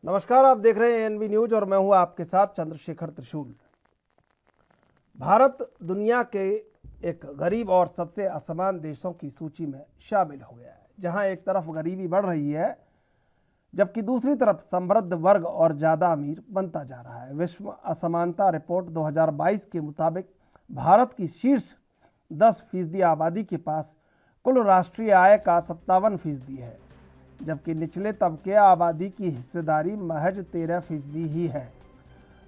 नमस्कार, आप देख रहे हैं एएनबी न्यूज और मैं हूं आपके साथ चंद्रशेखर त्रिशूल। भारत दुनिया के एक गरीब और सबसे असमान देशों की सूची में शामिल हो गया है, जहां एक तरफ गरीबी बढ़ रही है जबकि दूसरी तरफ समृद्ध वर्ग और ज़्यादा अमीर बनता जा रहा है। विश्व असमानता रिपोर्ट 2022 के मुताबिक भारत की शीर्ष 10% आबादी के पास कुल राष्ट्रीय आय का 57% है, जबकि निचले तबके आबादी की हिस्सेदारी महज 13% ही है।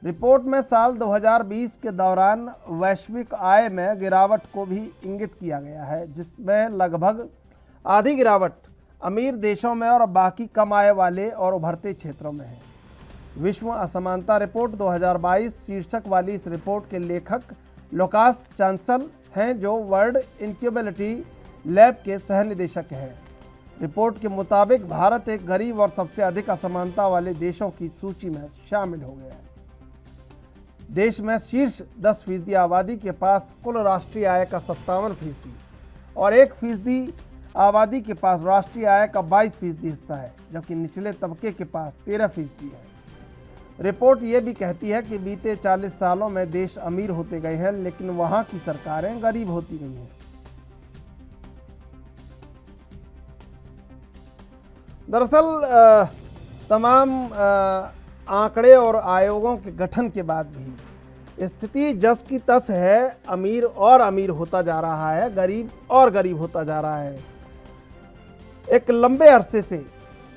रिपोर्ट में साल 2020 के दौरान वैश्विक आय में गिरावट को भी इंगित किया गया है, जिसमें लगभग आधी गिरावट अमीर देशों में और बाकी कम आय वाले और उभरते क्षेत्रों में है। विश्व असमानता रिपोर्ट 2022 शीर्षक वाली इस रिपोर्ट के लेखक लुकास चांसल हैं, जो वर्ल्ड इनक्यूबेबिलिटी लैब के सह निदेशक हैं। रिपोर्ट के मुताबिक भारत एक गरीब और सबसे अधिक असमानता वाले देशों की सूची में शामिल हो गया है। देश में शीर्ष 10% आबादी के पास कुल राष्ट्रीय आय का 57% और 1% आबादी के पास राष्ट्रीय आय का 22% हिस्सा है, जबकि निचले तबके के पास 13% है। रिपोर्ट ये भी कहती है कि बीते 40 सालों में देश अमीर होते गए हैं, लेकिन वहाँ की सरकारें गरीब होती गई हैं। दरअसल तमाम आंकड़े और आयोगों के गठन के बाद भी स्थिति जस की तस है। अमीर और अमीर होता जा रहा है, गरीब और गरीब होता जा रहा है। एक लंबे अरसे से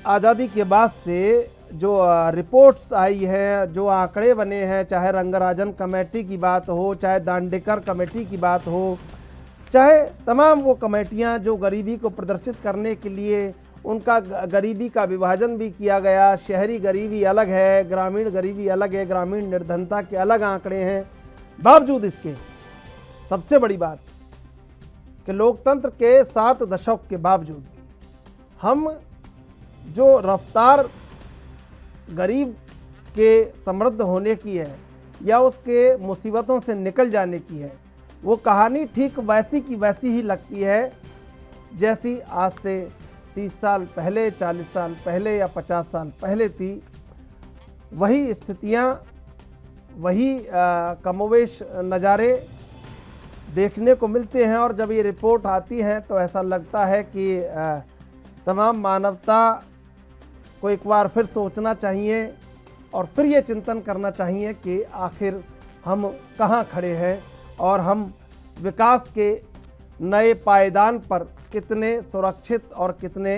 आज़ादी के बाद से जो रिपोर्ट्स आई हैं, जो आंकड़े बने हैं, चाहे रंगराजन कमेटी की बात हो, चाहे दांडेकर कमेटी की बात हो, चाहे तमाम वो कमेटियां जो गरीबी को प्रदर्शित करने के लिए उनका गरीबी का विभाजन भी किया गया। शहरी गरीबी अलग है, ग्रामीण गरीबी अलग है, ग्रामीण निर्धनता के अलग आंकड़े हैं। बावजूद इसके सबसे बड़ी बात कि लोकतंत्र के 7 दशक के बावजूद हम जो रफ्तार गरीब के समृद्ध होने की है या उसके मुसीबतों से निकल जाने की है, वो कहानी ठीक वैसी की वैसी ही लगती है जैसी आज से 30 साल पहले, 40 साल पहले या 50 साल पहले थी। वही स्थितियां, वही कमोवेश नज़ारे देखने को मिलते हैं। और जब ये रिपोर्ट आती है तो ऐसा लगता है कि तमाम मानवता को एक बार फिर सोचना चाहिए और फिर ये चिंतन करना चाहिए कि आखिर हम कहाँ खड़े हैं और हम विकास के नए पायदान पर कितने सुरक्षित और कितने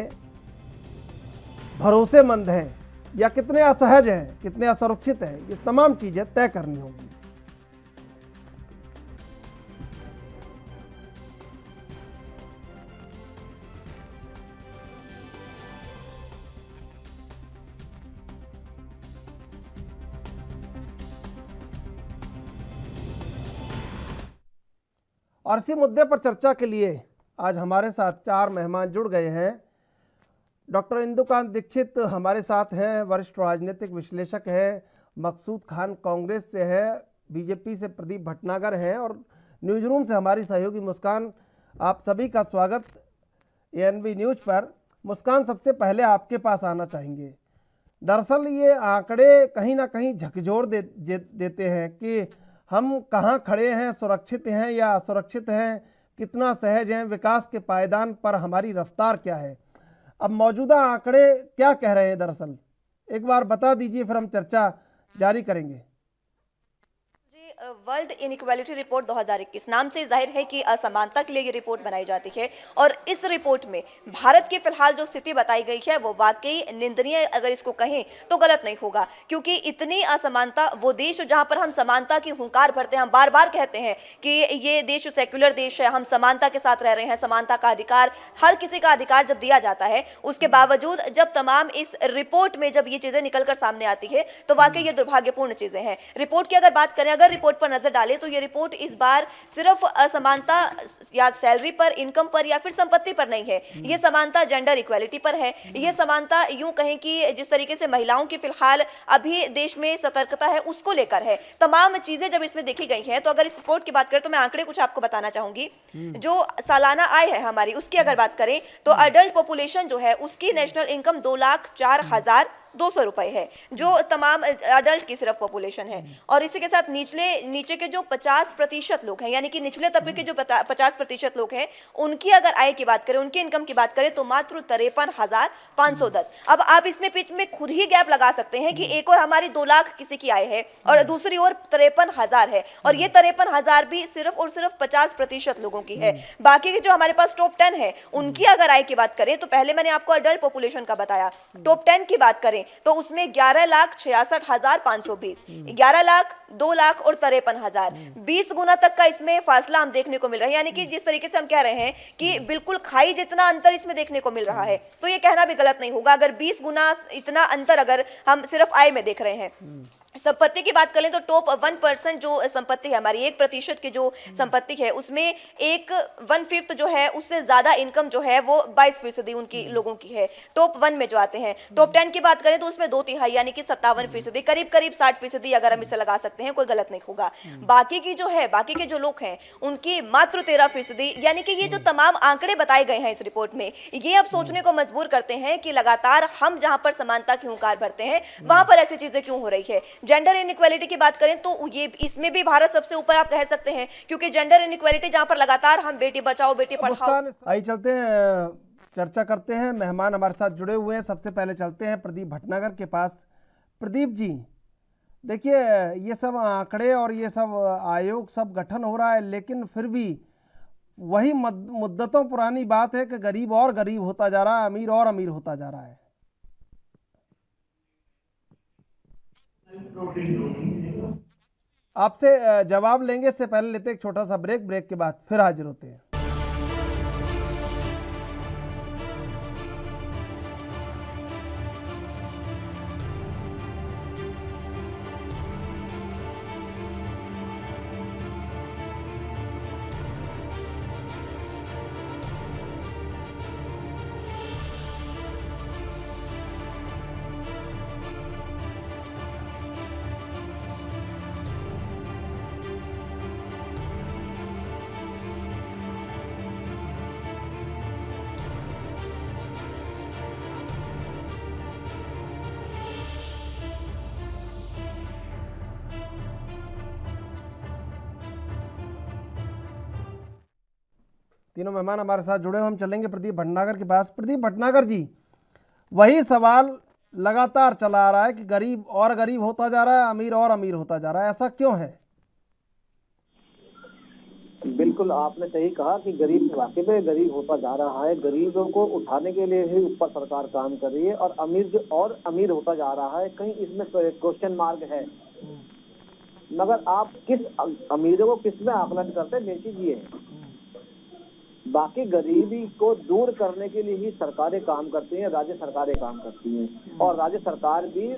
भरोसेमंद हैं या कितने असहज हैं, कितने असुरक्षित हैं। ये तमाम चीज़ें तय करनी होंगी। और इसी मुद्दे पर चर्चा के लिए आज हमारे साथ 4 मेहमान जुड़ गए हैं। डॉक्टर इंदुकांत दीक्षित हमारे साथ हैं, वरिष्ठ राजनीतिक विश्लेषक हैं। मकसूद खान कांग्रेस से है, बीजेपी से प्रदीप भटनागर हैं और न्यूज रूम से हमारी सहयोगी मुस्कान। आप सभी का स्वागत एएनबी न्यूज पर। मुस्कान, सबसे पहले आपके पास आना चाहेंगे। दरअसल ये आंकड़े कहीं ना कहीं झकझोर देते हैं कि हम कहाँ खड़े हैं, सुरक्षित हैं या असुरक्षित हैं, कितना सहज हैं, विकास के पायदान पर हमारी रफ्तार क्या है। अब मौजूदा आंकड़े क्या कह रहे हैं दरअसल, एक बार बता दीजिए, फिर हम चर्चा जारी करेंगे। वर्ल्ड इनइक्वालिटी रिपोर्ट 2021 नाम से जाहिर है कि असमानता के लिए ये रिपोर्ट बनाई जाती है और इस रिपोर्ट में भारत की फिलहाल जो स्थिति बताई गई है वो वाकई निंदनीय, अगर इसको कहें तो गलत नहीं होगा, क्योंकि इतनी असमानता, वो देश जहां पर हम समानता की हुंकार भरते हैं, हम बार बार कहते हैं कि ये देश सेक्युलर देश है, हम समानता के साथ रह रहे हैं, समानता का अधिकार, हर किसी का अधिकार जब दिया जाता है, उसके बावजूद जब तमाम इस रिपोर्ट में जब ये चीजें निकलकर सामने आती है तो वाकई ये दुर्भाग्यपूर्ण चीजें हैं। रिपोर्ट की अगर बात करें, अगर रिपोर्ट पर नजर डालें तो ये रिपोर्ट इस बार सिर्फ असमानता या सैलरी पर, इनकम पर या फिर संपत्ति पर नहीं है, ये समानता जेंडर इक्वालिटी पर है। ये समानता यूं कहें कि जिस तरीके से महिलाओं की फिलहाल अभी देश में सतर्कता है उसको लेकर है। तमाम चीजें जब इसमें देखी गई हैं तो अगर इस रिपोर्ट की बात करें तो मैं आंकड़े कुछ आपको बताना चाहूंगी। जो सालाना आय है हमारी, उसकी अगर बात करें तो अडल्ट पॉपुलेशन जो है उसकी नेशनल इनकम 2,04,000 200 रुपए है, जो तमाम अडल्ट की सिर्फ पॉपुलेशन है। और इसी के साथ नीचे के जो 50% लोग हैं, यानी कि निचले तबके के जो 50% लोग हैं, उनकी अगर आय की बात करें, उनकी इनकम की बात करें, तो मात्र 53,510। अब आप इसमें बीच में खुद ही गैप लगा सकते हैं कि एक और हमारी 2 लाख किसी की आय है और दूसरी ओर 53,000 है, और ये 53,000 भी सिर्फ और सिर्फ 50% लोगों की है। बाकी के जो हमारे पास टॉप 10 है, उनकी अगर आय की बात करें, तो पहले मैंने आपको अडल्ट पॉपुलेशन का बताया, टॉप 10 की बात करें तो उसमें 11,66,520, 11 लाख, 2 लाख और 53,000, 20 गुना तक का इसमें फासला हम देखने को मिल रहा है। यानी कि जिस तरीके से हम कह रहे हैं कि बिल्कुल खाई जितना अंतर इसमें देखने को मिल रहा है, तो ये कहना भी गलत नहीं होगा अगर 20 गुना इतना अंतर अगर हम सिर्फ आय में देख रहे हैं। संपत्ति की बात करें तो टॉप 1% जो संपत्ति है हमारी, 1% की जो संपत्ति है, उसमें 1/5 जो है, उससे ज्यादा इनकम जो है वो 22% उनकी लोगों की है, टॉप 1 में जो आते हैं। टॉप 10 की बात करें तो उसमें 2/3 यानी कि 57%, करीब करीब 60% अगर हम इसे लगा सकते हैं, कोई गलत नहीं होगा। बाकी की जो है, बाकी के जो लोग हैं उनकी मात्र 13%, यानी कि ये जो तमाम आंकड़े बताए गए हैं इस रिपोर्ट में, ये अब सोचने को मजबूर करते हैं कि लगातार हम जहां पर समानता की हुंकार भरते हैं, वहां पर ऐसी चीजें क्यों हो रही है। जेंडर इनइक्वालिटी की बात करें तो ये इसमें भी भारत सबसे ऊपर आप कह सकते हैं, क्योंकि जेंडर इनइक्वालिटी जहां पर लगातार हम बेटी बचाओ बेटी पढ़ाओ। आई चलते हैं, चर्चा करते हैं। मेहमान हमारे साथ जुड़े हुए हैं। सबसे पहले चलते हैं प्रदीप भटनागर के पास। प्रदीप जी, देखिए, ये सब आंकड़े और ये सब आयोग सब गठन हो रहा है, लेकिन फिर भी वही मुद्दतों पुरानी बात है कि गरीब और गरीब होता जा रहा है, अमीर और अमीर होता जा रहा है। आपसे जवाब लेंगे, इससे पहले लेते एक छोटा सा ब्रेक के बाद फिर हाजिर होते हैं। तीनों मेहमान हमारे साथ जुड़े हुए, हम चलेंगे प्रदीप भटनागर के पास। प्रदीप भटनागर जी, वही सवाल लगातार चला आ रहा है कि गरीब और गरीब होता जा रहा है, अमीर और अमीर होता जा रहा है, ऐसा क्यों है? बिल्कुल आपने सही कहा कि गरीब वाकई में गरीब होता जा रहा है। गरीबों को उठाने के लिए ही ऊपर सरकार काम कर रही है, और अमीर जो और अमीर होता जा रहा है, कहीं इसमें क्वेश्चन मार्क है। मगर आप किस अमीरों को किस में आकलन करते हैं, बेसिक ये है। बाकी गरीबी को दूर करने के लिए ही सरकारें काम करती हैं, राज्य सरकारें काम करती हैं, और राज्य सरकार भी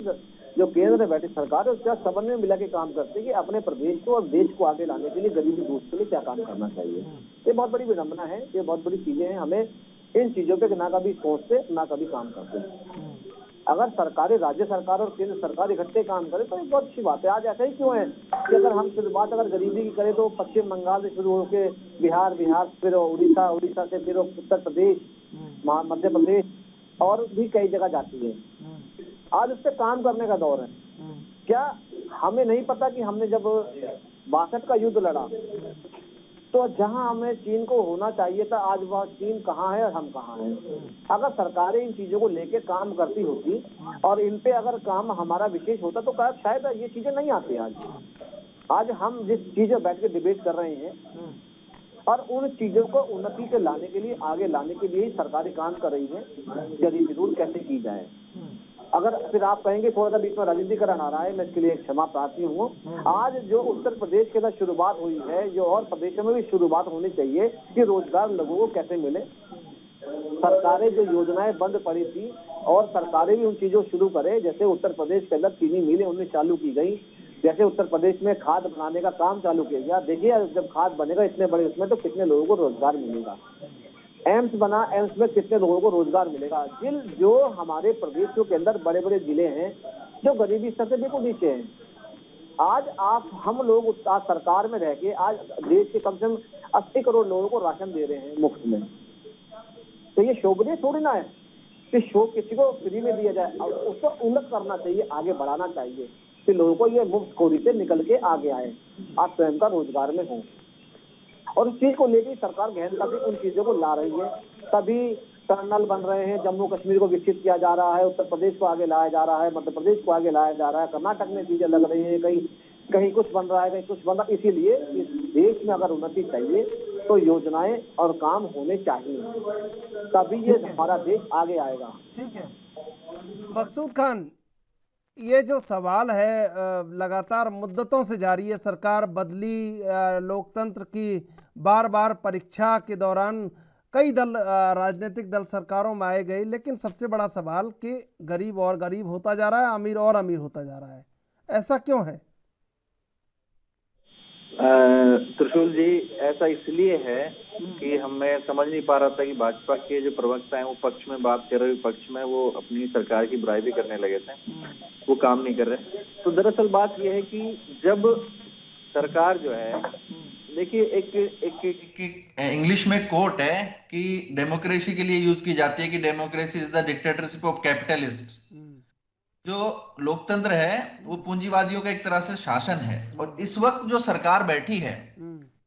जो केंद्र में बैठी सरकार है उसका समन्वय मिला के काम करती है कि अपने प्रदेश को और देश को आगे लाने के लिए गरीबी दूर के लिए क्या काम करना चाहिए। ये बहुत बड़ी विडंबना है, ये बहुत बड़ी चीजें हैं। हमें इन चीजों पे ना कभी सोचते ना कभी काम करते। अगर सरकारें, राज्य सरकार और केंद्र सरकार इकट्ठे काम करें तो एक बहुत अच्छी बात है। आज ऐसा ही क्यों है कि अगर हम शुरुआत अगर गरीबी की करें तो पश्चिम बंगाल से शुरू होकर बिहार फिर उड़ीसा से फिर उत्तर प्रदेश, मध्य प्रदेश और भी कई जगह जाती है। आज उस पर काम करने का दौर है। क्या हमें नहीं पता कि हमने जब 62 का युद्ध लड़ा तो जहां हमें चीन को होना चाहिए था, आज वह चीन कहाँ है और हम कहाँ हैं। अगर सरकारें इन चीजों को लेके काम करती होती और इन पे अगर काम हमारा विशेष होता तो शायद ये चीजें नहीं आती। आज हम जिस चीजों बैठ के डिबेट कर रहे हैं और उन चीजों को उन्नति से लाने के लिए, आगे लाने के लिए सरकारें काम कर रही हैं, गरीबी दूर कैसे की जाए। अगर फिर आप कहेंगे थोड़ा सा बीच में राजनीतिकरण आ रहा है, मैं इसके लिए क्षमा प्रार्थी हूँ। आज जो उत्तर प्रदेश के साथ शुरुआत हुई है, जो और प्रदेशों में भी शुरुआत होनी चाहिए कि रोजगार लोगों को कैसे मिले। सरकारें जो योजनाएं बंद पड़ी थी और सरकारें भी उन चीजों को शुरू करें, जैसे उत्तर प्रदेश के अंदर चीनी मिलें उनमें चालू की गई, जैसे उत्तर प्रदेश में खाद बनाने का काम चालू किया गया। देखिए जब खाद बनेगा इतने बड़े उसमें तो कितने लोगों को रोजगार मिलेगा। एम्स बना, एम्स में कितने लोगों को रोजगार मिलेगा। जो हमारे प्रदेशों के अंदर बड़े बड़े जिले हैं जो गरीबी स्तर से बिल्कुल नीचे हैं, आज हम लोग आज सरकार में रह के आज देश के कम से कम 80 करोड़ लोगों को राशन दे रहे हैं मुफ्त में। तो ये शोभनीय थोड़ी ना है। कि शो किसी को फ्री में दिया जाए और उसको उन्नत करना चाहिए, आगे बढ़ाना चाहिए कि लोगों को ये मुफ्त खोरी से निकल के आगे आए, आप स्वयं का रोजगार में हो। और इस चीज को लेकर सरकार गहनता से उन चीजों को ला रही है, तभी टनल बन रहे हैं, जम्मू कश्मीर को विकसित किया जा रहा है, उत्तर प्रदेश को आगे लाया जा रहा है, मध्य प्रदेश को आगे लाया जा रहा है, कर्नाटक में चीजें लग रही है, कहीं कहीं कुछ बन रहा है, कहीं कुछ बन रहा है। इसीलिए इस देश में अगर उन्नति चाहिए तो योजनाएं और काम होने चाहिए, तभी ये हमारा देश आगे आएगा। ठीक है मकसूद खान, ये जो सवाल है लगातार मुद्दतों से जारी है, सरकार बदली, लोकतंत्र की बार बार परीक्षा के दौरान कई दल, राजनीतिक दल सरकारों में आए गए, लेकिन सबसे बड़ा सवाल कि गरीब और गरीब होता जा रहा है, अमीर और अमीर होता जा रहा है, ऐसा क्यों है? त्रिशूल जी, ऐसा इसलिए है कि हमें समझ नहीं पा रहा था कि भाजपा के जो प्रवक्ता हैं वो पक्ष में बात कर रहे, विपक्ष में वो अपनी सरकार की बुराई भी करने लगे थे, वो काम नहीं कर रहे। तो दरअसल बात ये है कि जब सरकार जो है, देखिए एक इंग्लिश में कोट है कि डेमोक्रेसी के लिए यूज की जाती है कि democracy is the dictatorship of capitalist. जो लोकतंत्र है वो पूंजीवादियों का एक तरह से शासन है, और इस वक्त जो सरकार बैठी है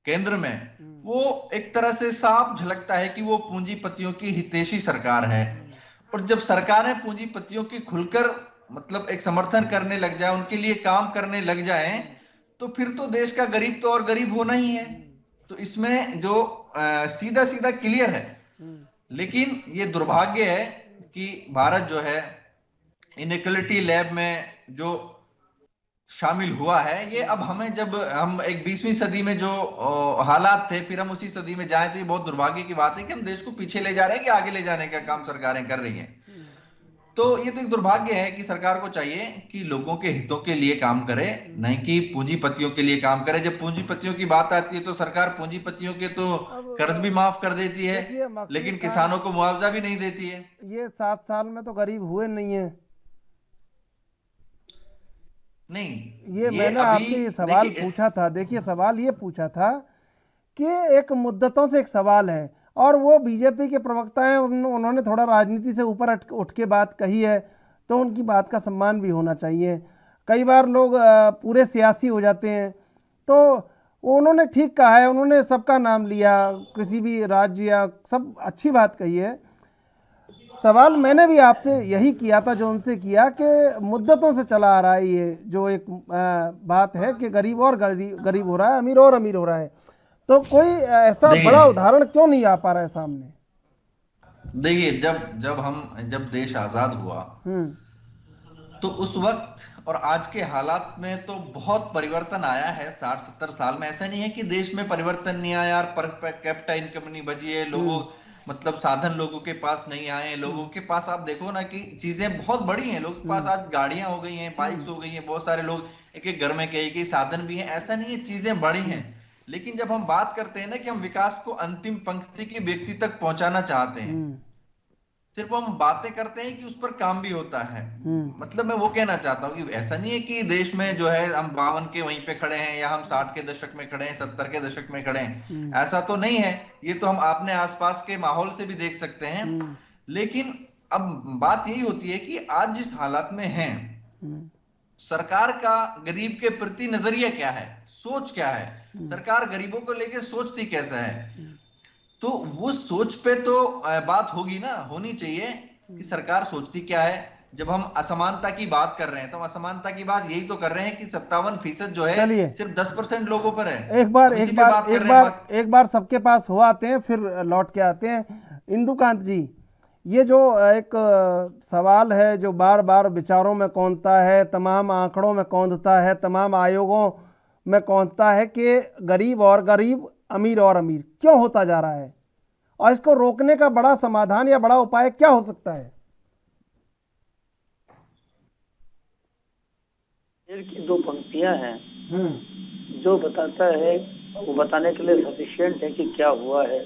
केंद्र में, वो एक तरह से साफ झलकता है कि वो पूंजीपतियों की हितैषी सरकार है। और जब सरकारें पूंजीपतियों की खुलकर मतलब एक समर्थन करने लग जाए, उनके लिए काम करने लग जाए, तो फिर तो देश का गरीब तो और गरीब होना ही है। तो इसमें जो सीधा सीधा क्लियर है, लेकिन ये दुर्भाग्य है कि भारत जो है इनइक्वालिटी लैब में जो शामिल हुआ है, ये अब हमें, जब हम एक 20वीं सदी में जो हालात थे फिर हम उसी सदी में जाएं, तो ये बहुत दुर्भाग्य की बात है कि हम देश को पीछे ले जा रहे हैं कि आगे ले जाने का काम सरकारें कर रही हैं। तो ये तो एक दुर्भाग्य है कि सरकार को चाहिए कि लोगों के हितों के लिए काम करे, नहीं कि पूंजीपतियों के लिए काम करे। जब पूंजीपतियों की बात आती है तो सरकार पूंजीपतियों के तो कर्ज भी माफ कर देती है, लेकिन किसानों को मुआवजा भी नहीं देती है। ये 7 साल में तो गरीब हुए नहीं है। नहीं, ये मैंने आपसे ये सवाल पूछा था, देखिए सवाल ये पूछा था कि एक मुद्दतों से एक सवाल है, और वो बीजेपी के प्रवक्ता हैं, उन्होंने थोड़ा राजनीति से ऊपर उठ के बात कही है, तो उनकी बात का सम्मान भी होना चाहिए। कई बार लोग पूरे सियासी हो जाते हैं, तो उन्होंने ठीक कहा है, उन्होंने सबका नाम लिया, किसी भी राज्य या सब अच्छी बात कही है। सवाल मैंने भी आपसे यही किया था जो उनसे किया कि मुद्दतों से चला आ रहा है ये जो एक बात है कि गरीब और गरीब हो रहा है, अमीर और अमीर हो रहा है, तो कोई ऐसा बड़ा उदाहरण क्यों नहीं आ पा रहा है सामने? देखिए, जब देश आजाद हुआ तो उस वक्त और आज के हालात में तो बहुत परिवर्तन आया है 60-70 साल में। ऐसा नहीं है कि देश में परिवर्तन नहीं आया, पर कैपिटा इनकम नहीं बची है, लोगों मतलब साधन लोगों के पास नहीं आए। लोगों के पास आप देखो ना कि चीजें बहुत बड़ी हैं, लोगों के पास आज गाड़ियां हो गई हैं, बाइक्स हो गई हैं, बहुत सारे लोग एक एक घर में कई साधन भी हैं। ऐसा नहीं है, चीजें बड़ी हैं, लेकिन जब हम बात करते हैं ना कि हम विकास को अंतिम पंक्ति के व्यक्ति तक पहुंचाना चाहते हैं, सिर्फ हम बातें करते हैं कि उस पर काम भी होता है। मतलब मैं वो कहना चाहता हूँ कि ऐसा नहीं है कि देश में जो है हम 52 के वहीं पे खड़े हैं या हम 60 के दशक में खड़े हैं, 70 के दशक में खड़े हैं, ऐसा तो नहीं है। ये तो हम अपने आसपास के माहौल से भी देख सकते हैं। लेकिन अब बात यही होती है कि आज जिस हालात में है, सरकार का गरीब के प्रति नजरिया क्या है, सोच क्या है, सरकार गरीबों को लेकर सोचती कैसा है, तो वो सोच पे तो बात होगी ना, होनी चाहिए कि सरकार सोचती क्या है। जब हम असमानता की बात कर रहे हैं तो असमानता की बात यही तो कर रहे हैं कि 57% जो है सिर्फ 10% लोगों पर है। एक बार सबके पास हो आते हैं, फिर लौट के आते हैं। इंदुकांत जी, ये जो एक सवाल है जो बार बार विचारों में कौंधता है, तमाम आंकड़ों में कौंधता है, तमाम आयोगों में कौंधता है कि गरीब और गरीब, अमीर और अमीर क्यों होता जा रहा है, और इसको रोकने का बड़ा समाधान या बड़ा उपाय क्या हो सकता है? की 2 पंक्तियां हैं जो बताता है, वो बताने के लिए सफिशिएंट है कि क्या हुआ है।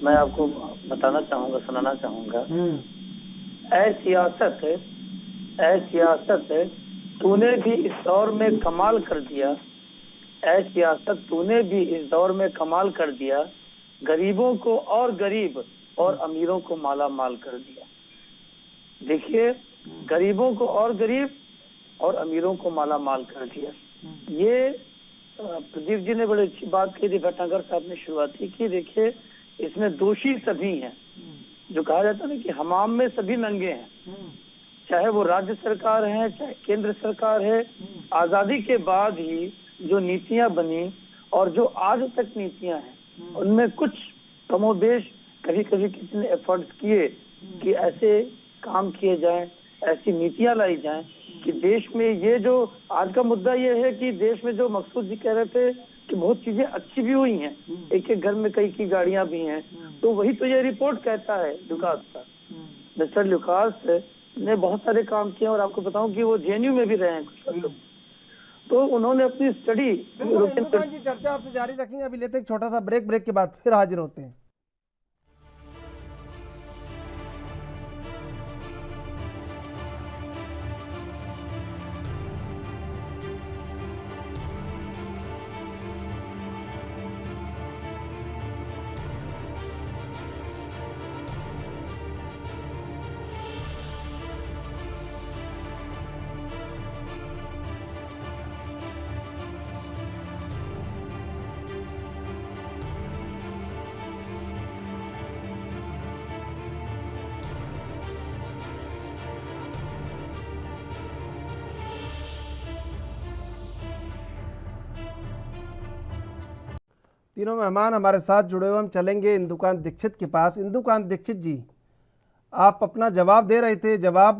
मैं आपको बताना चाहूंगा, सुनाना चाहूंगा। ऐ सियासत तूने भी इस दौर में कमाल कर दिया, ऐ सियासत तूने भी इस दौर में कमाल कर दिया, गरीबों को और गरीब और अमीरों को माला माल कर दिया। देखिए, गरीबों को और गरीब और अमीरों को माला माल कर दिया। ये प्रदीप जी ने बड़ी अच्छी बात की थी, भटनागर साहब ने शुरुआत की। देखिए, इसमें दोषी सभी हैं। जो कहा जाता है ना कि हमाम में सभी नंगे हैं, चाहे वो राज्य सरकार है चाहे केंद्र सरकार है। आजादी के बाद ही जो नीतियां बनी और जो आज तक नीतियां हैं, उनमें कुछ कमोबेश कभी कभी किसी ने एफर्ट्स किए कि ऐसे काम किए जाएं, ऐसी नीतियां लाई जाएं कि देश में ये जो आज का मुद्दा ये है कि देश में जो मकसूद जी कह रहे थे कि बहुत चीजें अच्छी भी हुई हैं, एक एक घर में कई की गाड़ियां भी हैं, तो वही तो ये रिपोर्ट कहता है लुकास का। मिस्टर लुकास ने बहुत सारे काम किए और आपको बताऊं कि वो जेएनयू में भी रहे हैं कुछ लोग। तो उन्होंने अपनी स्टडी जी चर्चा आपसे जारी रखेंगे, अभी लेते एक छोटा सा ब्रेक के बाद फिर हाजिर होते हैं। तीनों मेहमान हमारे साथ जुड़े हुए, हम चलेंगे इंदुकांत दीक्षित के पास। इंदुकांत दीक्षित जी, आप अपना जवाब दे रहे थे, जवाब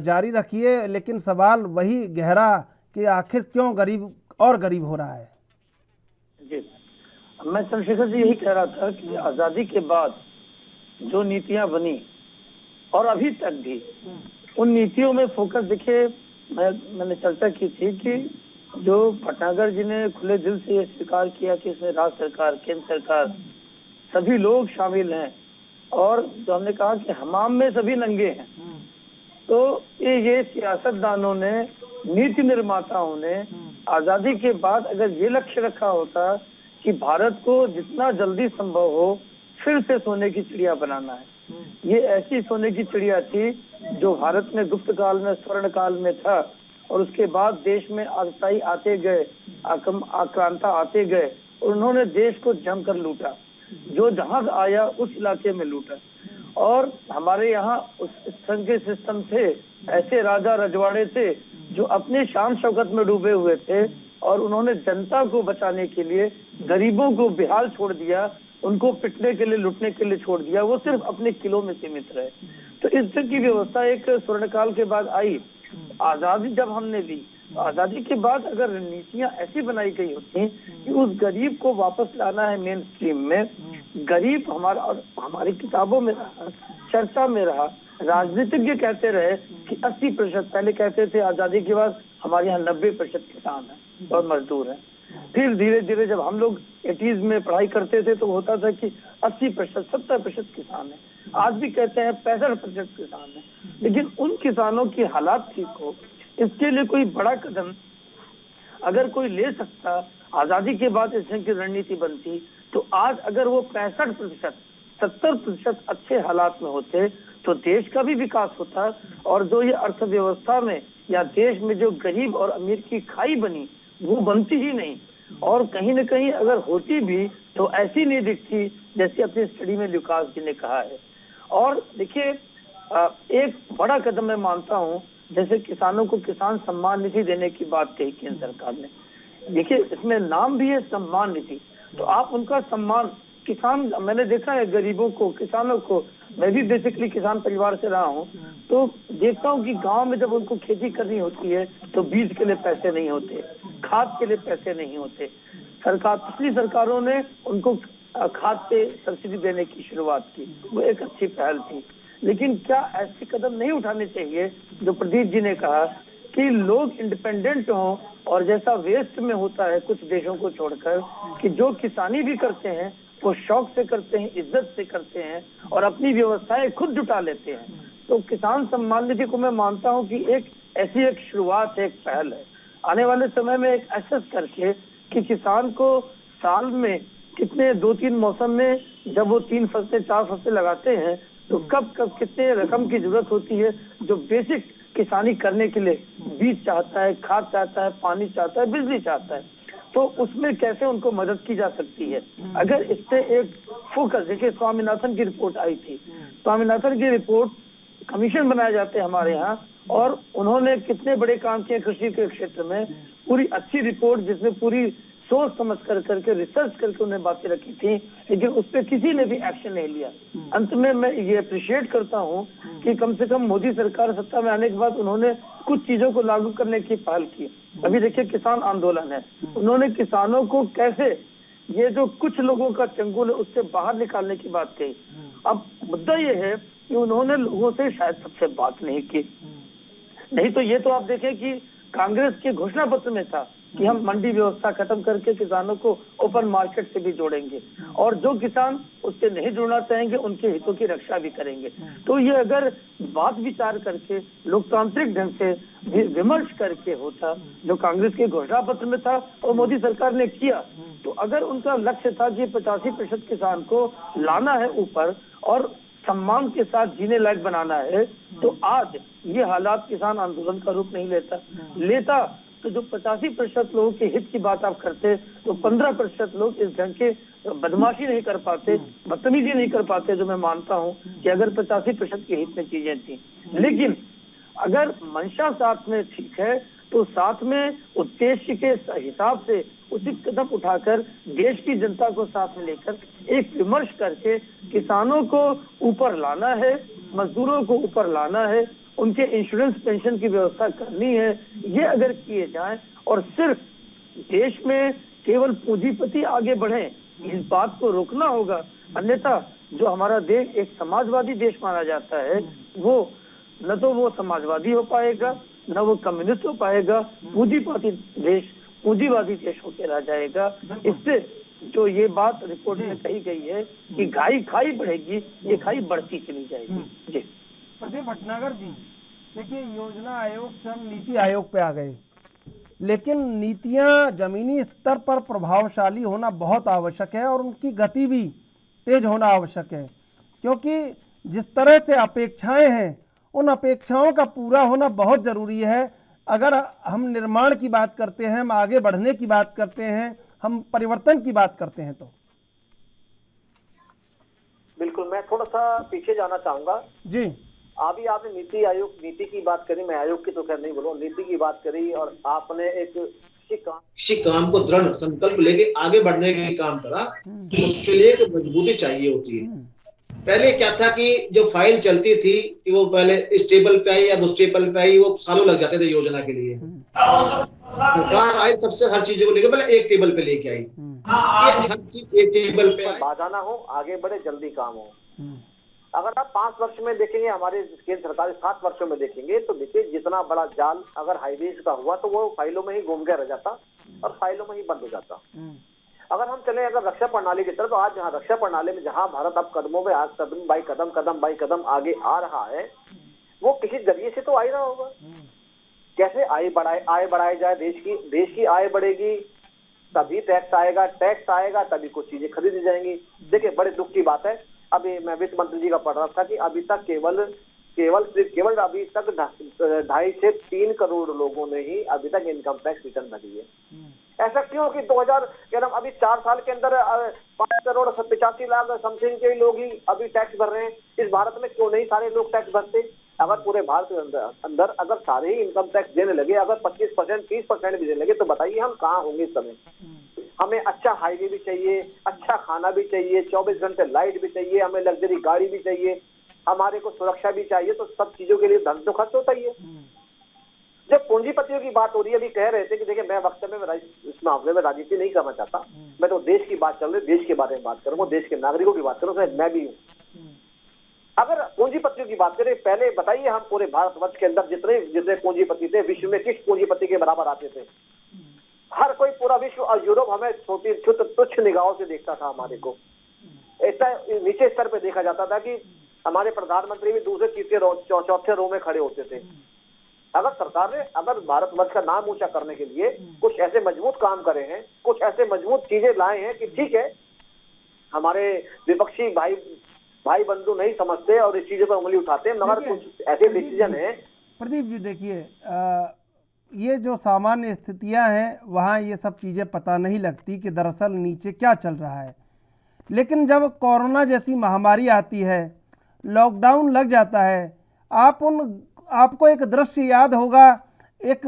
जारी रखिए, लेकिन सवाल वही गहरा कि आखिर क्यों गरीब और गरीब हो रहा है। जी, मैं चंद्रशेखर जी यही कह रहा था कि आजादी के बाद जो नीतियां बनी और अभी तक भी उन नीतियों में फोकस, देखिए मैंने चर्चा की थी कि जो भटनागर जी ने खुले दिल से ये स्वीकार किया कि इसमें राज्य सरकार केंद्र सरकार सभी लोग शामिल हैं, और जो हमने कहा कि हमाम में सभी नंगे हैं, तो ये सियासतदानों ने, नीति निर्माताओं ने आजादी के बाद अगर ये लक्ष्य रखा होता कि भारत को जितना जल्दी संभव हो फिर से सोने की चिड़िया बनाना है, ये ऐसी सोने की चिड़िया थी जो भारत में गुप्त काल में स्वर्ण काल में था, और उसके बाद देश में आतताई आते गए, आक्रांता आते गए, और उन्होंने देश को जमकर लूटा। जो जहां आया उस इलाके में लूटा। और हमारे यहाँ उस संघ के सिस्टम थे, ऐसे राजा रजवाड़े थे जो अपने शान शौकत में डूबे हुए थे, और उन्होंने जनता को बचाने के लिए गरीबों को बेहाल छोड़ दिया, उनको पिटने के लिए लूटने के लिए छोड़ दिया, वो सिर्फ अपने किलों में सीमित रहे। तो इस तरह की व्यवस्था एक स्वर्णकाल के बाद आई। आजादी जब हमने ली, आजादी के बाद अगर नीतियां ऐसी बनाई गई होती कि उस गरीब को वापस लाना है मेन स्ट्रीम में, गरीब हमारा और हमारी किताबों में रहा, चर्चा में रहा, राजनीतिज्ञ कहते रहे कि 80%, पहले कहते थे आजादी के बाद हमारे यहाँ 90% किसान है और मजदूर है। फिर धीरे धीरे जब हम लोग 80s में पढ़ाई करते थे तो होता था कि 80%, 70% किसान है। आज भी कहते हैं 65% किसान है। लेकिन उन किसानों की हालात ठीक हो, इसके लिए कोई बड़ा कदम अगर कोई ले सकता, आजादी के बाद इस ढंग की रणनीति बनती, तो आज अगर वो 65%, 70% अच्छे हालात में होते तो देश का भी विकास होता, और जो ये अर्थव्यवस्था में या देश में जो गरीब और अमीर की खाई बनी वो बनती ही नहीं, और कहीं न कहीं अगर होती भी तो ऐसी नहीं दिखती जैसे अपनी स्टडी में लुकास जी ने कहा है। और देखिए, एक बड़ा कदम मैं मानता हूँ, जैसे किसानों को किसान सम्मान निधि देने की बात कही केंद्र सरकार ने। देखिए, इसमें नाम भी है सम्मान निधि, तो आप उनका सम्मान, किसान, मैंने देखा है गरीबों को, किसानों को, मैं भी बेसिकली किसान परिवार से रहा हूँ, तो देखता हूँ कि गांव में जब उनको खेती करनी होती है तो बीज के लिए पैसे नहीं होते, खाद के लिए पैसे नहीं होते। पिछली सरकारों ने उनको खाद पे सब्सिडी देने की शुरुआत की, वो एक अच्छी पहल थी। लेकिन क्या ऐसे कदम नहीं उठाने चाहिए जो प्रदीप जी ने कहा कि लोग इंडिपेंडेंट हों, और जैसा वेस्ट में होता है कुछ देशों को छोड़कर, कि जो किसानी भी करते हैं वो शौक से करते हैं, इज्जत से करते हैं, और अपनी व्यवस्थाएं खुद जुटा लेते हैं। तो किसान सम्मान निधि को मैं मानता हूं कि एक ऐसी एक शुरुआत है, एक पहल है। आने वाले समय में एक एसेस करके कि किसान को साल में कितने 2-3 मौसम में जब वो 3 फसलें 4 फसलें लगाते हैं तो कब कब कितने रकम की जरूरत होती है, जो बेसिक किसानी करने के लिए बीज चाहता है, खाद चाहता है, पानी चाहता है, बिजली चाहता है, तो उसमें कैसे उनको मदद की जा सकती है। अगर इस पे एक फोकस, देखिए स्वामीनाथन की रिपोर्ट आई थी, स्वामीनाथन की रिपोर्ट कमीशन बनाए जाते हैं हमारे यहाँ, और उन्होंने कितने बड़े काम किए कृषि के क्षेत्र में, पूरी अच्छी रिपोर्ट जिसमें पूरी सोच समझ करके रिसर्च करके उन्हें बातें रखी थी, लेकिन उस पर किसी ने भी एक्शन नहीं लिया। अंत में मैं ये अप्रिशिएट करता हूँ कि कम से कम मोदी सरकार सत्ता में आने के बाद उन्होंने कुछ चीजों को लागू करने की पहल की। अभी देखिए किसान आंदोलन है, उन्होंने किसानों को कैसे, ये जो कुछ लोगों का चंगुल है उससे बाहर निकालने की बात कही। अब मुद्दा ये है कि उन्होंने लोगों से शायद सबसे बात नहीं की, नहीं तो ये तो आप देखें कि कांग्रेस के घोषणा पत्र में था कि हम मंडी व्यवस्था खत्म करके किसानों को ओपन मार्केट से भी जोड़ेंगे, और जो किसान उससे नहीं जुड़ना चाहेंगे उनके हितों की रक्षा भी करेंगे। तो ये अगर बात विचार करके लोकतांत्रिक ढंग से विमर्श करके होता, जो कांग्रेस के घोषणा पत्र में था और मोदी सरकार ने किया, तो अगर उनका लक्ष्य था कि 85% किसान को लाना है ऊपर और सम्मान के साथ जीने लायक बनाना है, तो आज ये हालात किसान आंदोलन का रूप नहीं लेता। तो जो 85% लोगों के हित की बात आप करते, तो 15% लोग इस ढंग के बदमाशी नहीं कर पाते, बदतमीजी नहीं कर पाते, जो मैं मानता हूं कि अगर 85% के हित में चीजें थी। लेकिन अगर मंशा साथ में ठीक है, तो साथ में उद्देश्य के हिसाब से उचित कदम उठाकर देश की जनता को साथ में लेकर एक विमर्श करके किसानों को ऊपर लाना है, मजदूरों को ऊपर लाना है, उनके इंश्योरेंस पेंशन की व्यवस्था करनी है, ये अगर किए जाए और सिर्फ देश में केवल पूंजीपति आगे बढ़े, इस बात को रोकना होगा। अन्यथा जो हमारा देश एक समाजवादी देश माना जाता है, वो न तो वो समाजवादी हो पाएगा, न वो कम्युनिस्ट हो पाएगा, पूंजीवादी देश होकर रह जाएगा। इससे जो ये बात रिपोर्ट में कही गई है कि घाई खाई बढ़ेगी, ये खाई बढ़ती चली जाएगी। जी प्रदीप भटनागर जी, देखिए योजना आयोग से हम नीति आयोग पे आ गए, लेकिन नीतियां जमीनी स्तर पर प्रभावशाली होना बहुत आवश्यक है और उनकी गति भी तेज होना आवश्यक है, क्योंकि जिस तरह से अपेक्षाएं हैं उन अपेक्षाओं का पूरा होना बहुत ज़रूरी है। अगर हम निर्माण की बात करते हैं, हम आगे बढ़ने की बात करते हैं, हम परिवर्तन की बात करते हैं, तो बिल्कुल मैं थोड़ा सा पीछे जाना चाहूंगा जी। अभी आपने नीति आयोग, नीति की बात करी, मैं आयोग की तो खैर नहीं बोलूं, नीति की बात करी, और आपने एक किसी काम को दृढ़ संकल्प लेके आगे बढ़ने का काम करा, तो उसके लिए एक मजबूती चाहिए होती है। पहले क्या था कि जो फाइल चलती थी कि वो पहले स्टेबल पे आई या स्टेबल पे आई, वो सालों लग जाते थे योजना के लिए। सरकार आई सबसे हर चीजों को लेकर पहले एक टेबल पे लेके आई, हर चीज एक टेबल पे बाधा ना हो, आगे बढ़े, जल्दी काम हो। अगर आप 5 वर्ष में देखेंगे, हमारे केंद्र सरकार 7 वर्षों में देखेंगे, तो देखिए जितना बड़ा जाल अगर हाईवेज का हुआ तो वो फाइलों में ही घूम के रह जाता और फाइलों में ही बंद हो जाता। अगर हम चले अगर रक्षा प्रणाली की तरफ, तो आज जहाँ रक्षा प्रणाली में जहाँ भारत अब कदमों में, आज कदम बाई कदम आगे आ रहा है, वो किसी जरिए से तो आ ही रहा होगा। कैसे आय बढ़ाए जाए, देश की आय बढ़ेगी तभी टैक्स आएगा तभी कुछ चीजें खरीदी जाएंगी। देखिए बड़े दुख की बात है, अभी मैं वित्त मंत्री जी का पढ़ रहा था कि अभी तक केवल अभी तक 2.5 से 3 करोड़ लोगों ने ही अभी तक इनकम टैक्स रिटर्न भरी है। ऐसा क्यों कि 2000 अभी 4 साल के अंदर 5 करोड़ 85 लाख समथिंग के लोग ही अभी टैक्स भर रहे हैं। इस भारत में क्यों नहीं सारे लोग टैक्स भरते? अगर पूरे भारत के अंदर अगर सारे ही इनकम टैक्स देने लगे, अगर 25% 30% भी देने लगे, तो बताइए हम कहाँ होंगे इस समय। हमें अच्छा हाईवे भी चाहिए, अच्छा खाना भी चाहिए, 24 घंटे लाइट भी चाहिए, हमें लग्जरी गाड़ी भी चाहिए, हमारे को सुरक्षा भी चाहिए, तो सब चीजों के लिए धन तो खर्च होता ही है। जब पूंजीपतियों की बात हो रही है, अभी कह रहे थे कि देखिए मैं वक्त में इस मामले में राजनीति नहीं करना चाहता, मैं तो देश की बात चल रही, देश के बारे में बात करूंगा, देश के नागरिकों की बात करूँ, मैं भी हूँ। अगर पूंजीपतियों की बात करें, पहले बताइए हम पूरे भारतवर्ष के अंदर जितने पूंजीपति थे, विश्व में किस पूंजीपति के बराबर आते थे? हर कोई, पूरा विश्व और यूरोप हमें छोटी तुच्छ निगाहों से देखता था। हमारे को ऐसा नीचे स्तर पे देखा जाता था कि हमारे प्रधानमंत्री भी दूसरे तीसरे चौथे रो में खड़े होते थे। अगर सरकार ने अगर भारतवर्ष का नाम ऊंचा करने के लिए कुछ ऐसे मजबूत काम करे हैं, कुछ ऐसे मजबूत चीजें लाए हैं कि ठीक है, हमारे विपक्षी भाई भाई बंधु नहीं समझते और इस चीजों पर उंगली उठाते हैं, मगर देखिए, कुछ ऐसे डिसीजन है। प्रदीप जी देखिए, ये जो सामान्य स्थितियां हैं वहाँ ये सब चीज़ें पता नहीं लगती कि दरअसल नीचे क्या चल रहा है, लेकिन जब कोरोना जैसी महामारी आती है, लॉकडाउन लग जाता है, आपको एक दृश्य याद होगा, एक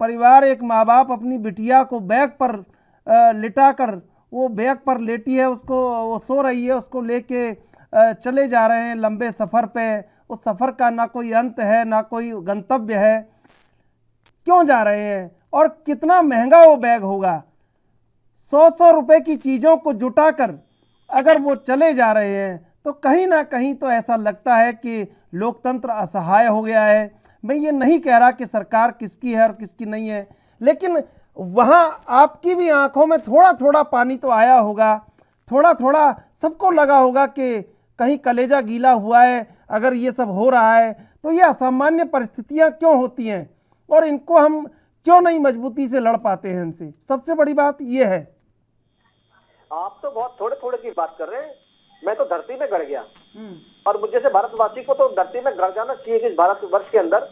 परिवार, एक माँ बाप अपनी बिटिया को बैग पर लिटाकर, वो बैग पर लेटी है, उसको वो सो रही है, उसको लेके चले जा रहे हैं लंबे सफ़र पे। उस सफ़र का ना कोई अंत है ना कोई गंतव्य है, क्यों जा रहे हैं और कितना महंगा वो बैग होगा। 100 रुपए की चीज़ों को जुटाकर अगर वो चले जा रहे हैं तो कहीं ना कहीं तो ऐसा लगता है कि लोकतंत्र असहाय हो गया है। मैं ये नहीं कह रहा कि सरकार किसकी है और किसकी नहीं है, लेकिन वहाँ आपकी भी आंखों में थोड़ा थोड़ा पानी तो आया होगा, थोड़ा थोड़ा सबको लगा होगा कि कहीं कलेजा गीला हुआ है। अगर ये सब हो रहा है तो ये असामान्य परिस्थितियाँ क्यों होती हैं और इनको हम क्यों नहीं मजबूती से लड़ पाते हैं इनसे, सबसे बड़ी बात ये है। आप तो बहुत थोड़े थोड़े की बात कर रहे हैं, मैं तो धरती में गड़ गया। और मुझे से भारतवासी को तो धरती में गड़ जाना चाहिए कि इस भारतवर्ष के अंदर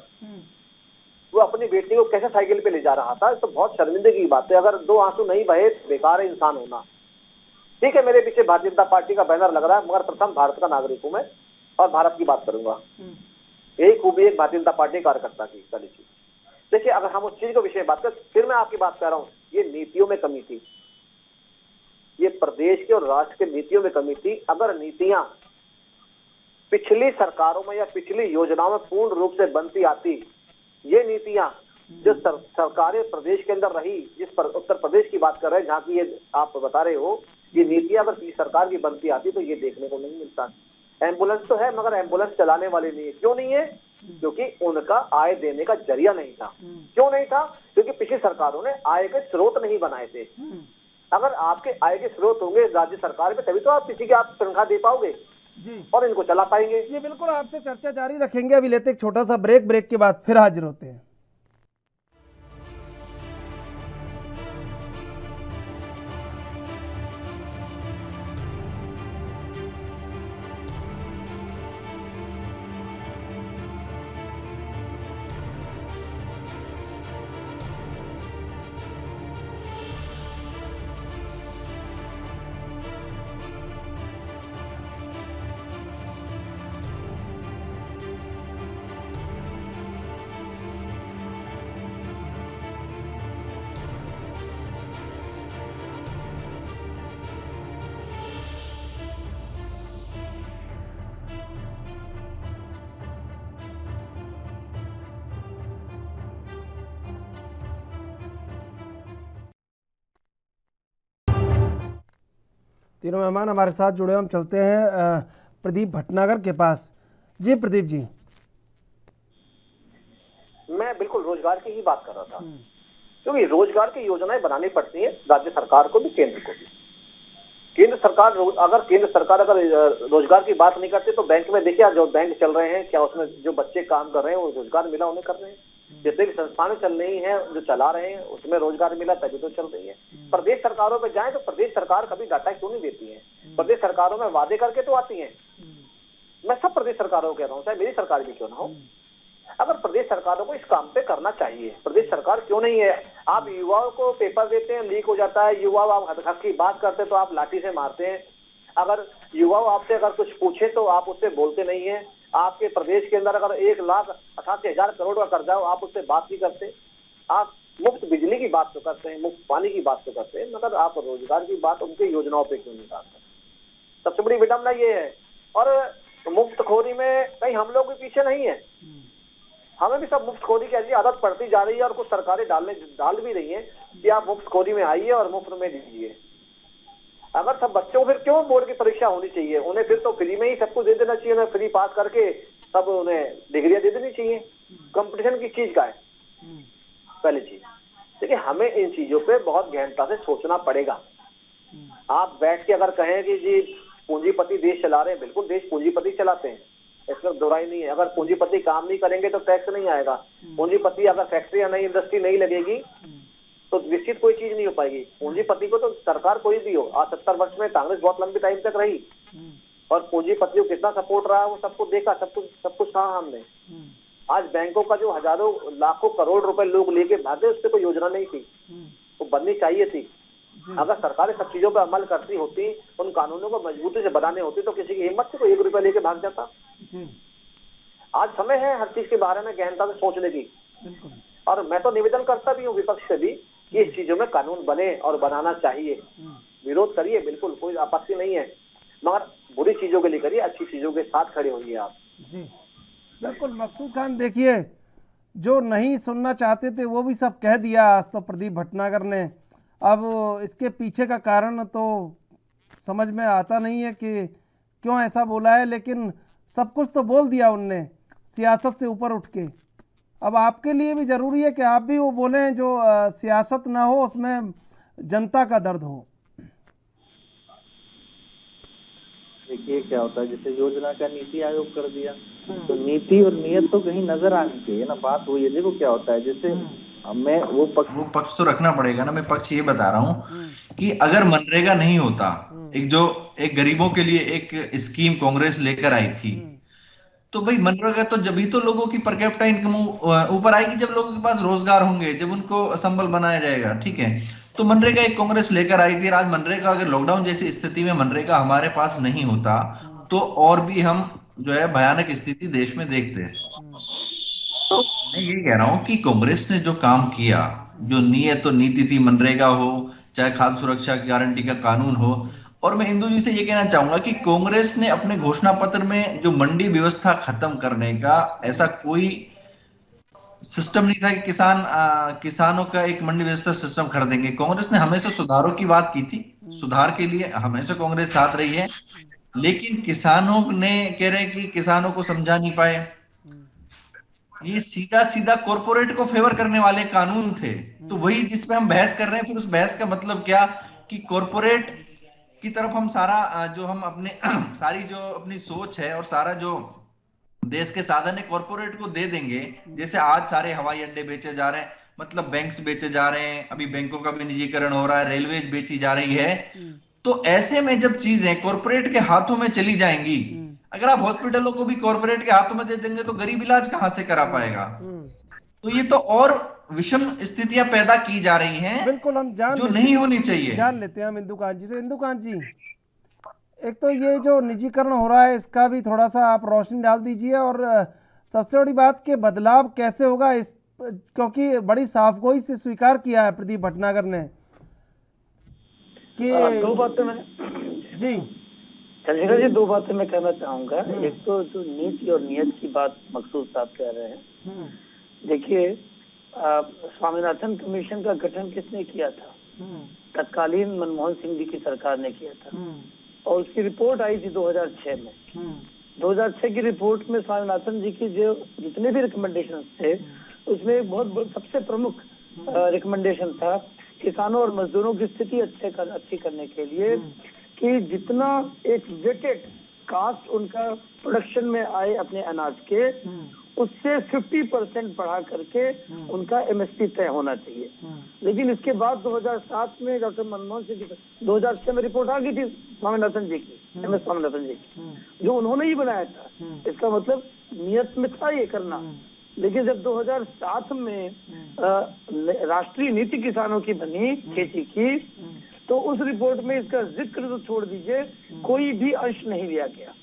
वो अपनी बेटी को कैसे साइकिल पे ले जा रहा था। तो बहुत शर्मिंदगी की बात है। अगर 2 आंसू नहीं बहे बेकार है इंसान होना। ठीक है, मेरे पीछे भारतीय जनता पार्टी का बैनर लग रहा है, मगर प्रथम भारत का नागरिक हूं मैं और भारत की बात करूंगा। यही खूबी एक भारतीय जनता पार्टी कार्यकर्ता की कली चीज। देखिए, अगर हम उस चीज को विषय बात कर, फिर मैं आपकी बात कर रहा हूँ, ये नीतियों में कमी थी, ये प्रदेश के और राष्ट्र के नीतियों में कमी थी। अगर नीतियां पिछली सरकारों में या पिछली योजनाओं में पूर्ण रूप से बनती आती, ये नीतियां जो सरकारें प्रदेश के अंदर रही, जिस पर उत्तर प्रदेश की बात कर रहे हैं जहाँ की ये आप बता रहे हो, ये नीतियां अगर पिछली सरकार की बनती आती तो ये देखने को नहीं मिलता। एम्बुलेंस तो है मगर एम्बुलेंस चलाने वाले नहीं है। क्यों नहीं है? क्योंकि उनका आय देने का जरिया नहीं था। क्यों नहीं था? क्योंकि पिछली सरकारों ने आय के स्रोत नहीं बनाए थे। अगर आपके आय के स्रोत होंगे राज्य सरकार में, तभी तो आप किसी की आप तनख्वाह दे पाओगे जी और इनको चला पाएंगे। ये बिल्कुल, आपसे चर्चा जारी रखेंगे। अभी लेते एक छोटा सा ब्रेक के बाद फिर हाजिर होते हैं। तीनों मेहमान हमारे साथ जुड़े, हम चलते हैं प्रदीप भटनागर के पास। जी प्रदीप जी। मैं बिल्कुल रोजगार की ही बात कर रहा था, क्योंकि रोजगार की योजनाएं बनानी पड़ती है राज्य सरकार को भी, केंद्र को भी। केंद्र सरकार अगर रोजगार की बात नहीं करती तो बैंक में देखिए, जो बैंक चल रहे हैं क्या उसमें जो बच्चे काम कर रहे हैं वो रोजगार मिला उन्हें कर रहे हैं। जितने भी संस्थानें चल रही हैं जो चला रहे हैं उसमें रोजगार मिला तभी तो चल रही है। प्रदेश सरकारों पे जाएं तो प्रदेश सरकार कभी डाटा क्यों नहीं देती है? प्रदेश सरकारों में वादे करके तो आती हैं। मैं सब प्रदेश सरकारों को कह रहा हूँ, चाहे मेरी सरकार भी क्यों ना हो। अगर प्रदेश सरकारों को इस काम पे करना चाहिए, प्रदेश सरकार क्यों नहीं है? आप युवाओं को पेपर देते हैं, लीक हो जाता है, युवा आप हक की बात करते तो आप लाठी से मारते हैं। अगर युवा आपसे अगर कुछ पूछे तो आप उससे बोलते नहीं है। आपके प्रदेश के अंदर अगर 1,88,000 करोड़ का कर्जा हो आप उससे बात नहीं करते। आप मुफ्त बिजली की बात तो करते हैं, मुफ्त पानी की बात तो करते हैं, मगर आप रोजगार की बात उनकी योजनाओं पे क्यों नहीं करते? सबसे बड़ी विडंबना ये है। और मुफ्तखोरी में कहीं हम लोग भी पीछे नहीं है, हमें भी सब मुफ्तखोरी की आदत पड़ती जा रही है और कुछ सरकारें डाल भी रही हैं कि आप मुफ्तखोरी में आइए और मुफ्त में दीजिए। अगर सब बच्चों फिर क्यों बोर्ड की परीक्षा होनी चाहिए? उन्हें फिर तो फ्री में ही सब कुछ दे देना चाहिए, उन्हें फ्री पास करके सब उन्हें डिग्रियां दे देनी चाहिए। कंपटीशन की चीज का है पहली चीज। देखिए, हमें इन चीजों पे बहुत गहनता से सोचना पड़ेगा। आप बैठ के अगर कहें कि जी पूंजीपति देश चला रहे हैं, बिल्कुल देश पूंजीपति चलाते हैं, इसमें दोहराई नहीं है। अगर पूंजीपति काम नहीं करेंगे तो टैक्स नहीं आएगा। पूंजीपति अगर फैक्ट्री या नई इंडस्ट्री नहीं लगेगी तो निश्चित कोई चीज नहीं हो पाएगी। पूंजीपति को तो सरकार कोई भी हो, आज 70 वर्ष में कांग्रेस बहुत लंबी टाइम तक रही, और पूंजीपतियों को कितना सपोर्ट रहा है वो सबको देखा, सब कुछ कहा हमने। आज बैंकों का जो हजारों लाखों करोड़ रुपए लोग लेके भागे, उस पर कोई योजना नहीं थी, वो बननी चाहिए थी। अगर सरकारें सब चीजों पर अमल करती होती, उन कानूनों को मजबूती से बनाने होती, तो किसी की हिम्मत से कोई 1 रुपया लेके भाग जाता। आज समय है हर चीज के बारे में गहनता से सोचने की, और मैं तो निवेदन करता भी हूँ विपक्ष से भी कि इस चीजों में कानून बने और बनाना चाहिए। विरोध करिए, बिल्कुल कोई आपत्ति नहीं है, मगर बुरी चीजों के लिए करिए, अच्छी चीजों के साथ खड़े होइए आप। जी बिल्कुल मकसूद खान, देखिए जो नहीं सुनना चाहते थे वो भी सब कह दिया आज तो प्रदीप भटनागर ने। अब इसके पीछे का कारण तो समझ में आता नहीं है कि क्यों ऐसा बोला है, लेकिन सब कुछ तो बोल दिया उनने सियासत से ऊपर उठ के। अब आपके लिए भी ज़रूरी है कि आप भी वो बोलें जो सियासत ना हो, उसमें जनता का दर्द हो। देखिए क्या होता है, जैसे योजना का नीति आयोग कर दिया, तो नीति और नियत तो कहीं नजर आनी चाहिए ना। बात वही है, देखो क्या होता है, जैसे मैं वो पक्ष तो रखना पड़ेगा ना। मैं पक्ष ये बता रहा हूँ कि अगर मनरेगा नहीं होता, एक गरीबों के लिए एक स्कीम कांग्रेस लेकर आई थी, तो भाई मनरेगा तो जब ही तो लोगों की पर कैपिटा इनकम ऊपर आएगी, जब लोगों के पास रोजगार होंगे, जब उनको संबल बनाया जाएगा। ठीक है, तो मनरेगा एक कांग्रेस लेकर आई थी। आज मनरेगा, अगर लॉकडाउन जैसी स्थिति में मनरेगा हमारे पास नहीं होता, तो और भी हम जो है भयानक स्थिति देश में देखते हैं। तो मैं ये कह रहा हूं कि कांग्रेस ने जो काम किया, जो नियत और नीति थी, मनरेगा हो चाहे खाद्य सुरक्षा की गारंटी का कानून हो, और मैं इंदु जी से ये कहना चाहूंगा कि कांग्रेस ने अपने घोषणा पत्र में जो मंडी व्यवस्था खत्म करने का ऐसा कोई सिस्टम नहीं था कि किसानों का एक मंडी व्यवस्था सिस्टम कर देंगे। कांग्रेस ने हमेशा सुधारों की बात की थी, सुधार के लिए हमेशा कांग्रेस साथ रही है, लेकिन किसानों ने कह रहे कि किसानों को समझा नहीं पाए। ये सीधा सीधा कॉर्पोरेट को फेवर करने वाले कानून थे, तो वही जिस पे हम बहस कर रहे हैं। फिर उस बहस का मतलब क्या कि कॉर्पोरेट की तरफ हम सारा जो हम अपने सारी जो अपनी सोच है और सारा जो देश के साधन है कॉर्पोरेट को दे देंगे। जैसे आज सारे हवाई अड्डे बेचे जा रहे हैं, मतलब बैंक्स बेचे जा रहे हैं, अभी बैंकों का भी निजीकरण हो रहा है, रेलवेज बेची जा रही है। तो ऐसे में जब चीजें कॉर्पोरेट के हाथों में चली जाएंगी, अगर आप हॉस्पिटलों को भी कॉर्पोरेट के हाथों में दे देंगे तो गरीब इलाज कहां से करा पाएगा। तो ये तो और विषम स्थितियां पैदा की जा रही हैं, बिल्कुल हम जो नहीं होनी चाहिए। जान लेते हैं हम इंदुकांत जी से। इंदुकांत जी, एक तो ये जो निजीकरण हो रहा है इसका भी थोड़ा सा आप रोशनी डाल दीजिए, और सबसे बड़ी बात कि बदलाव कैसे होगा इस, क्योंकि बड़ी साफगोई से स्वीकार किया है प्रदीप भटनागर ने कि 2 बातें मैं जी चंद्रिका जी 2 बातें मैं कहना चाहूंगा। एक तो जो नीति और नियत की बात मकसूद साहब कह रहे हैं, देखिए स्वामीनाथन कमीशन का गठन किसने किया था? तत्कालीन मनमोहन सिंह जी की सरकार ने किया था, और उसकी रिपोर्ट आई थी 2006 में। 2006 की रिपोर्ट में स्वामीनाथन जी की जो जितने भी रिकमेंडेशन थे, उसमें एक बहुत सबसे प्रमुख रिकमेंडेशन था किसानों और मजदूरों की स्थिति अच्छी करने के लिए कि जितना एक वेटेड कास्ट उनका प्रोडक्शन में आए अपने अनाज के, उससे 50% बढ़ा करके उनका एमएसपी तय होना चाहिए। लेकिन इसके बाद 2007 में डॉक्टर मनमोहन सिंह जी 2006 में रिपोर्ट आ गई थी स्वामीनाथन जी की, एमएस स्वामीनाथन जी की, जो उन्होंने ही बनाया था। इसका मतलब नियत में था ये करना। लेकिन जब 2007 में राष्ट्रीय नीति किसानों की बनी खेती की, तो उस रिपोर्ट में इसका जिक्र तो छोड़ दीजिए, कोई भी अंश नहीं लिया गया।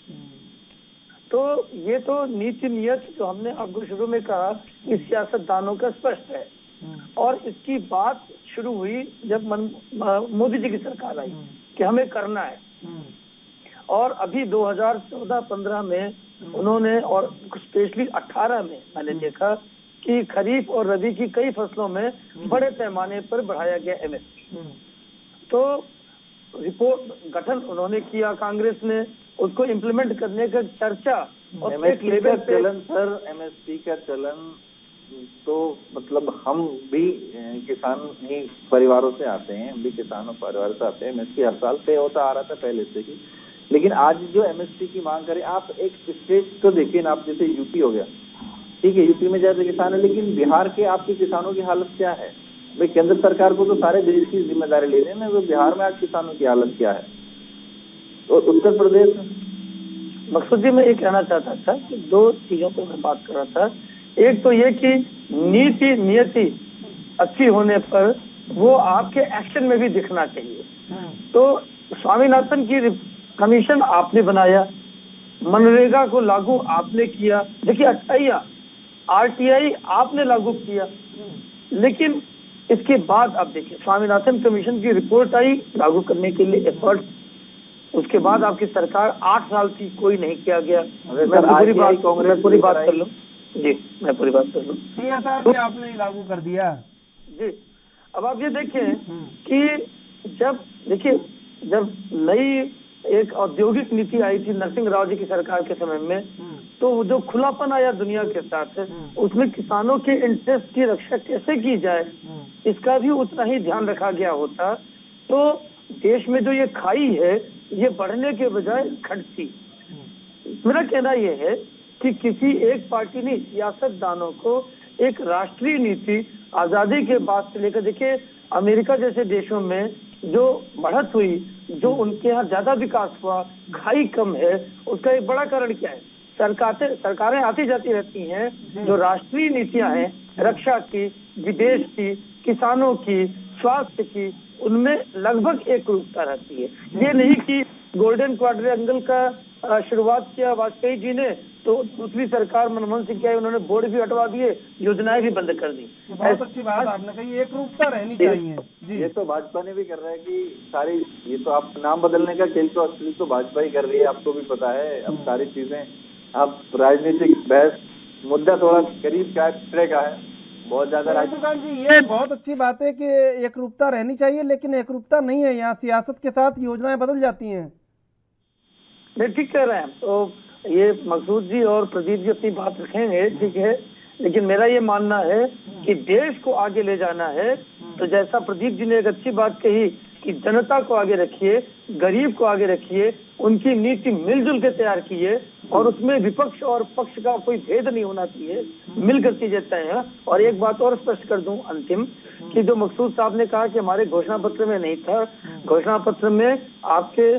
तो ये तो नीति नियत जो हमने आपको शुरू में कहा कि सियासतदानों का स्पष्ट है, और इसकी बात शुरू हुई जब मोदी जी की सरकार आई कि हमें करना है। और अभी 2014-15 में उन्होंने, और स्पेशली 18 में मैंने देखा कि खरीफ और रबी की कई फसलों में बड़े पैमाने पर बढ़ाया गया एमएसपी। तो रिपोर्ट गठन उन्होंने किया कांग्रेस ने, उसको इम्प्लीमेंट करने का चर्चा और एमएसपी का चलन, सर एमएसपी का चलन तो मतलब हम भी किसान ही परिवारों से आते हैं, हम भी किसानों परिवार से आते हैं। एमएसपी हर साल तय होता आ रहा था पहले से ही, लेकिन आज जो एमएसपी की मांग करें, आप एक स्टेट तो देखिए ना, आप जैसे यूपी हो गया, ठीक है, यूपी में ज्यादा किसान है, लेकिन बिहार के आपके किसानों की हालत क्या है? भाई केंद्र सरकार को तो सारे देश की जिम्मेदारी ले रहे हैं, तो बिहार में आज किसानों की हालत क्या है? और उत्तर प्रदेश मकसूद जी मैं ये कहना चाहता था कि दो चीजों पर मैं बात कर रहा था। एक तो ये कि नियति अच्छी होने पर वो आपके एक्शन में भी दिखना चाहिए। तो स्वामीनाथन की कमीशन आपने बनाया, मनरेगा को लागू आपने किया, देखिए अच्छा आरटीआई आपने लागू किया, लेकिन इसके बाद आप देखिए स्वामीनाथन कमीशन की रिपोर्ट आई लागू करने के लिए एफर्ट, उसके बाद आपकी सरकार 8 साल थी, कोई नहीं किया गया। मैं पूरी बात कर लूं जी, मैं पूरी बात कर लूं। सीएसआर भी आपने लागू कर दिया जी। अब आप ये देखें कि जब नई एक औद्योगिक नीति आई थी नरसिंह राव जी की सरकार के समय में, तो वो जो खुलापन आया दुनिया के साथ, उसमें किसानों के इंटरेस्ट की रक्षा कैसे की जाए इसका भी उतना ही ध्यान रखा गया होता, तो देश में जो ये खाई है ये बढ़ने के बजाय घटती। मेरा कहना यह है कि किसी एक पार्टी ने सियासतदानों को एक राष्ट्रीय नीति आजादी के बाद से लेकर, देखिए अमेरिका जैसे देशों में जो बढ़त हुई, जो उनके यहाँ ज्यादा विकास हुआ, खाई कम है, उसका एक बड़ा कारण क्या है? सरकारें आती जाती रहती हैं, जो राष्ट्रीय नीतियां हैं रक्षा की, विदेश की, किसानों की, स्वास्थ्य की, उनमें लगभग एक रूपता रहती है। ये नहीं कि गोल्डन क्वाड्रेंगल का शुरुआत किया वाजपेयी जी ने, तो दूसरी सरकार मनमोहन सिंह की आई, उन्होंने बोर्ड भी हटवा दिए, योजनाएं भी बंद कर दी। बहुत अच्छी बात आपने कही, एक रूपता रहनी चाहिए जी। ये तो भाजपा ने भी कर रहा है कि सारी, ये तो आप नाम बदलने का खेल तो असली तो भाजपा ही कर रही है, आपको भी पता है। अब सारी चीजें, अब राजनीतिक बहस मुद्दा थोड़ा करीब क्या तरह का है, बहुत ज्यादा दुकान जी ये बहुत अच्छी बात है कि एक रूपता रहनी चाहिए, लेकिन एक रूपता नहीं है, यहाँ सियासत के साथ योजनाएं बदल जाती हैं। नहीं, ठीक कह रहे हैं। तो ये मकसूद जी और प्रदीप जी अपनी बात रखेंगे, ठीक है, लेकिन मेरा ये मानना है कि देश को आगे ले जाना है, तो जैसा प्रदीप जी ने एक अच्छी बात कही कि जनता को आगे रखिए, गरीब को आगे रखिए, उनकी नीति मिलजुल के तैयार कीजिए, और उसमें विपक्ष और पक्ष का कोई भेद नहीं होना चाहिए, मिलकर चीजें तय हैं। और एक बात और स्पष्ट कर दूं अंतिम, कि जो मकसूद साहब ने कहा कि हमारे घोषणा पत्र में नहीं था, घोषणा पत्र में आपके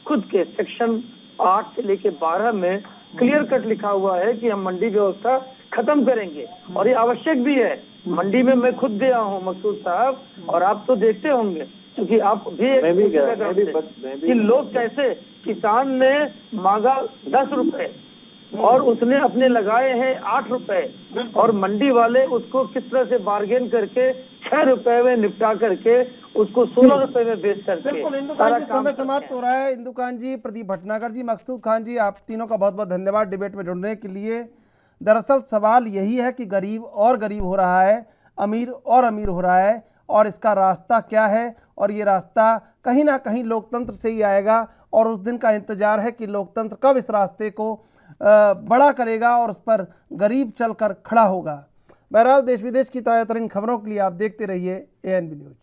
खुद के सेक्शन 8 से लेके 12 में क्लियर कट लिखा हुआ है कि हम मंडी व्यवस्था खत्म करेंगे, और ये आवश्यक भी है। मंडी में मैं खुद गया हूँ मकसूद साहब, और आप तो देखते होंगे क्योंकि आप भी कि लोग कैसे, किसान ने मांगा 10 रुपए और उसने अपने लगाए हैं 8 रुपए, और मंडी वाले उसको किस तरह से बार्गेन करके 6 रुपए में निपटा करके उसको 16 रुपए में बेच करके। बिल्कुल इंदु खान जी, समय समाप्त हो रहा है। इंदु खान जी, प्रदीप भटनागर जी, मकसूद खान जी, आप तीनों का बहुत बहुत धन्यवाद डिबेट में जुड़ने के लिए। दरअसल सवाल यही है कि गरीब और गरीब हो रहा है, अमीर और अमीर हो रहा है, और इसका रास्ता क्या है, और ये रास्ता कहीं ना कहीं लोकतंत्र से ही आएगा, और उस दिन का इंतजार है कि लोकतंत्र कब इस रास्ते को बड़ा करेगा और उस पर गरीब चलकर खड़ा होगा। बहरहाल देश विदेश की ताज़ा तरीन खबरों के लिए आप देखते रहिए ANB न्यूज़।